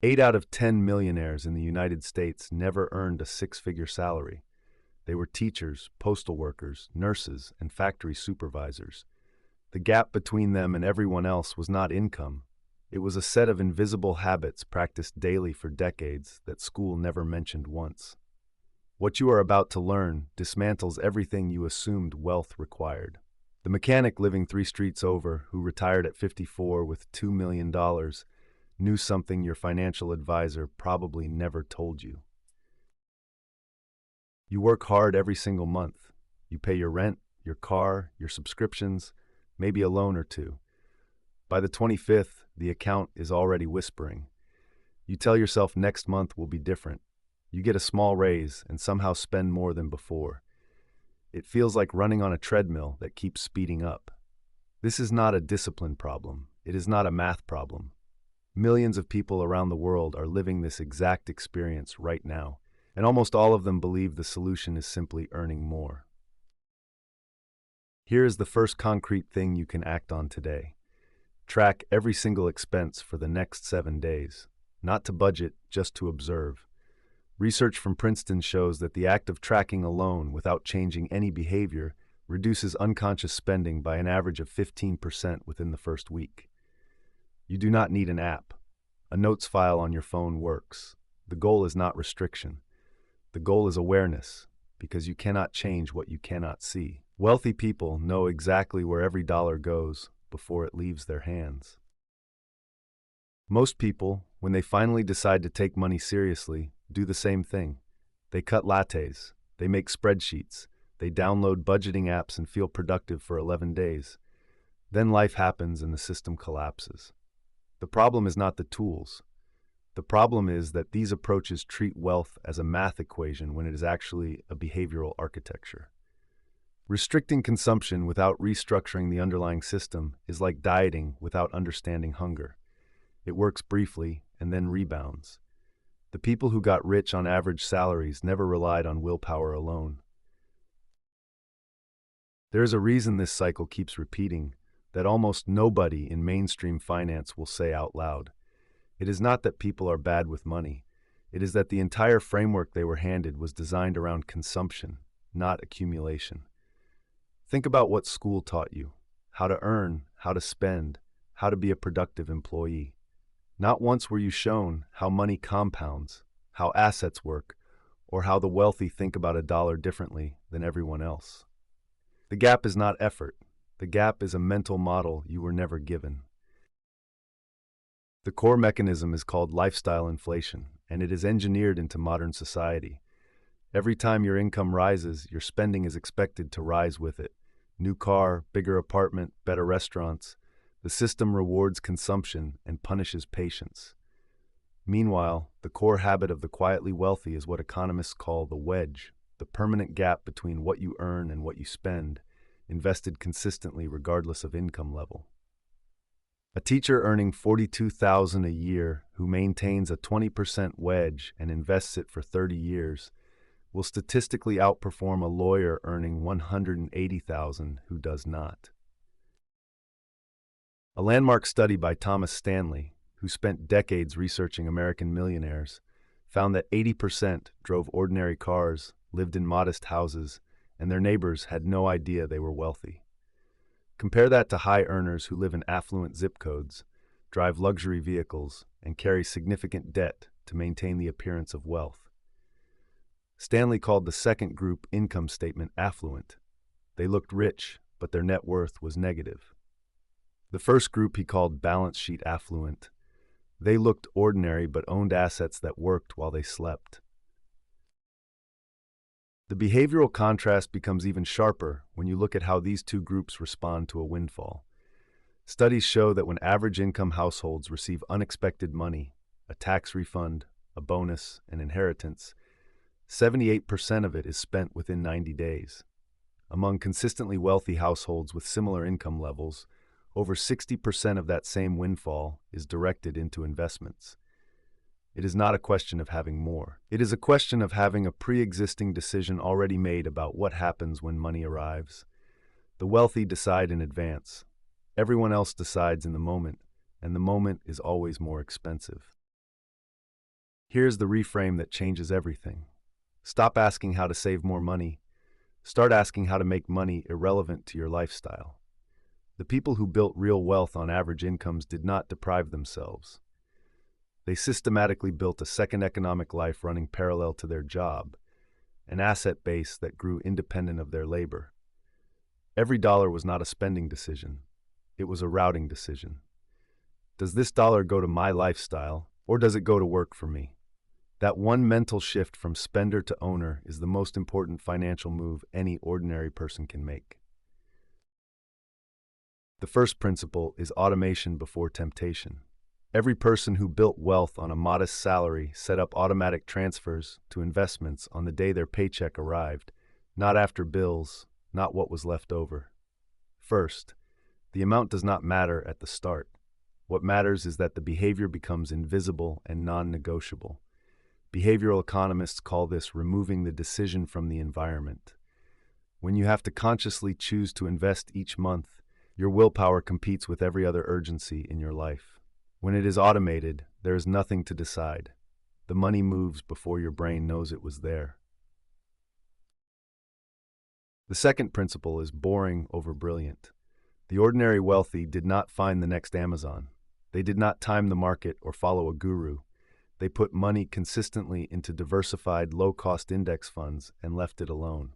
8 out of 10 millionaires in the United States never earned a six-figure salary. They were teachers, postal workers, nurses, and factory supervisors. The gap between them and everyone else was not income. It was a set of invisible habits practiced daily for decades that school never mentioned once. What you are about to learn dismantles everything you assumed wealth required. The mechanic living 3 streets over, who retired at 54 with $2 million, knew something your financial advisor probably never told you. You work hard every single month. You pay your rent, your car, your subscriptions, maybe a loan or two. By the 25th, the account is already whispering. You tell yourself next month will be different. You get a small raise and somehow spend more than before. It feels like running on a treadmill that keeps speeding up. This is not a discipline problem. It is not a math problem. Millions of people around the world are living this exact experience right now, and almost all of them believe the solution is simply earning more. Here is the first concrete thing you can act on today. Track every single expense for the next 7 days. Not to budget, just to observe. Research from Princeton shows that the act of tracking alone without changing any behavior reduces unconscious spending by an average of 15% within the first week. You do not need an app. A notes file on your phone works. The goal is not restriction. The goal is awareness, because you cannot change what you cannot see. Wealthy people know exactly where every dollar goes before it leaves their hands. Most people, when they finally decide to take money seriously, do the same thing. They cut lattes, they make spreadsheets, they download budgeting apps and feel productive for 11 days. Then life happens and the system collapses. The problem is not the tools. The problem is that these approaches treat wealth as a math equation when it is actually a behavioral architecture. Restricting consumption without restructuring the underlying system is like dieting without understanding hunger. It works briefly and then rebounds. The people who got rich on average salaries never relied on willpower alone. There is a reason this cycle keeps repeating that almost nobody in mainstream finance will say out loud. It is not that people are bad with money. It is that the entire framework they were handed was designed around consumption, not accumulation. Think about what school taught you: how to earn, how to spend, how to be a productive employee. Not once were you shown how money compounds, how assets work, or how the wealthy think about a dollar differently than everyone else. The gap is not effort. The gap is a mental model you were never given. The core mechanism is called lifestyle inflation, and it is engineered into modern society. Every time your income rises, your spending is expected to rise with it. New car, bigger apartment, better restaurants. The system rewards consumption and punishes patience. Meanwhile, the core habit of the quietly wealthy is what economists call the wedge, the permanent gap between what you earn and what you spend, invested consistently regardless of income level. A teacher earning $42,000 a year who maintains a 20% wedge and invests it for 30 years will statistically outperform a lawyer earning $180,000 who does not. A landmark study by Thomas Stanley, who spent decades researching American millionaires, found that 80% drove ordinary cars, lived in modest houses, and their neighbors had no idea they were wealthy. Compare that to high earners who live in affluent zip codes, drive luxury vehicles, and carry significant debt to maintain the appearance of wealth. Stanley called the second group income statement affluent. They looked rich, but their net worth was negative. The first group he called balance sheet affluent. They looked ordinary but owned assets that worked while they slept. The behavioral contrast becomes even sharper when you look at how these two groups respond to a windfall. Studies show that when average income households receive unexpected money, a tax refund, a bonus, an inheritance, 78% of it is spent within 90 days. Among consistently wealthy households with similar income levels, over 60% of that same windfall is directed into investments. It is not a question of having more. It is a question of having a pre-existing decision already made about what happens when money arrives. The wealthy decide in advance. Everyone else decides in the moment, and the moment is always more expensive. Here's the reframe that changes everything. Stop asking how to save more money. Start asking how to make money irrelevant to your lifestyle. The people who built real wealth on average incomes did not deprive themselves. They systematically built a second economic life running parallel to their job, an asset base that grew independent of their labor. Every dollar was not a spending decision. It was a routing decision. Does this dollar go to my lifestyle, or does it go to work for me? That one mental shift from spender to owner is the most important financial move any ordinary person can make. The first principle is automation before temptation. Every person who built wealth on a modest salary set up automatic transfers to investments on the day their paycheck arrived, not after bills, not what was left over. First, the amount does not matter at the start. What matters is that the behavior becomes invisible and non-negotiable. Behavioral economists call this removing the decision from the environment. When you have to consciously choose to invest each month, your willpower competes with every other urgency in your life. When it is automated, there is nothing to decide. The money moves before your brain knows it was there. The second principle is boring over brilliant. The ordinary wealthy did not find the next Amazon. They did not time the market or follow a guru. They put money consistently into diversified, low-cost index funds and left it alone.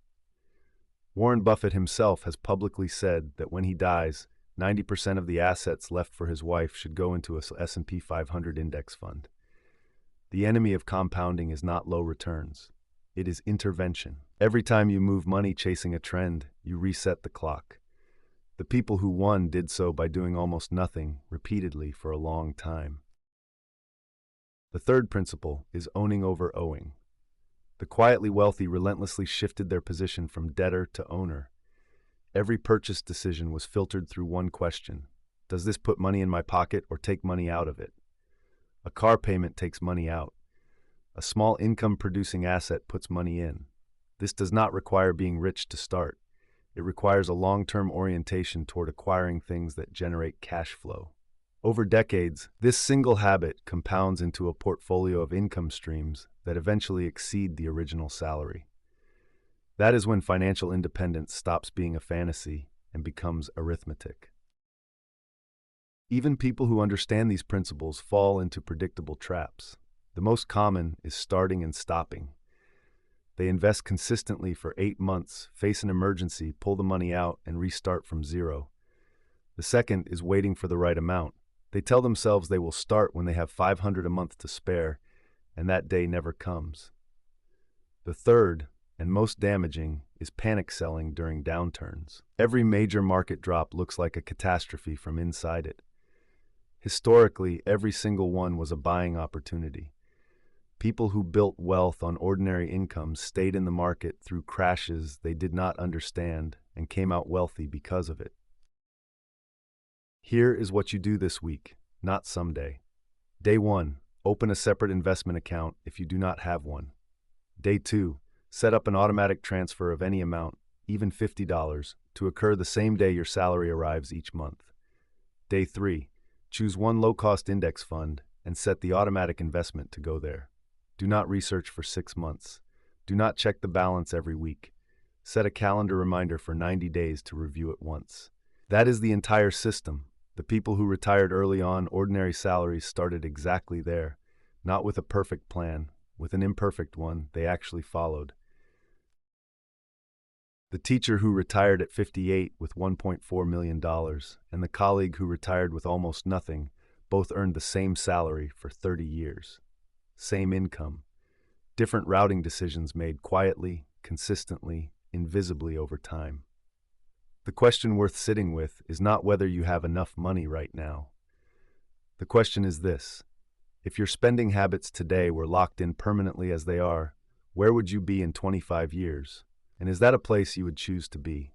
Warren Buffett himself has publicly said that when he dies, 90% of the assets left for his wife should go into a S&P 500 index fund. The enemy of compounding is not low returns. It is intervention. Every time you move money chasing a trend, you reset the clock. The people who won did so by doing almost nothing repeatedly for a long time. The third principle is owning over owing. The quietly wealthy relentlessly shifted their position from debtor to owner. Every purchase decision was filtered through one question: does this put money in my pocket or take money out of it? A car payment takes money out. A small income-producing asset puts money in. This does not require being rich to start. It requires a long-term orientation toward acquiring things that generate cash flow. Over decades, this single habit compounds into a portfolio of income streams that eventually exceed the original salary. That is when financial independence stops being a fantasy and becomes arithmetic. Even people who understand these principles fall into predictable traps. The most common is starting and stopping. They invest consistently for 8 months, face an emergency, pull the money out, and restart from zero. The second is waiting for the right amount. They tell themselves they will start when they have $500 a month to spare, and that day never comes. The third, and most damaging, is panic selling during downturns. Every major market drop looks like a catastrophe from inside it. Historically, every single one was a buying opportunity. People who built wealth on ordinary incomes stayed in the market through crashes they did not understand and came out wealthy because of it. Here is what you do this week, not someday. Day 1, open a separate investment account if you do not have one. Day 2, set up an automatic transfer of any amount, even $50, to occur the same day your salary arrives each month. Day 3, choose one low-cost index fund and set the automatic investment to go there. Do not research for 6 months. Do not check the balance every week. Set a calendar reminder for 90 days to review it once. That is the entire system. The people who retired early on ordinary salaries started exactly there, not with a perfect plan, with an imperfect one they actually followed. The teacher who retired at 58 with $1.4 million and the colleague who retired with almost nothing both earned the same salary for 30 years. Same income. Different routing decisions made quietly, consistently, invisibly over time. The question worth sitting with is not whether you have enough money right now. The question is this: if your spending habits today were locked in permanently as they are, where would you be in 25 years? And is that a place you would choose to be?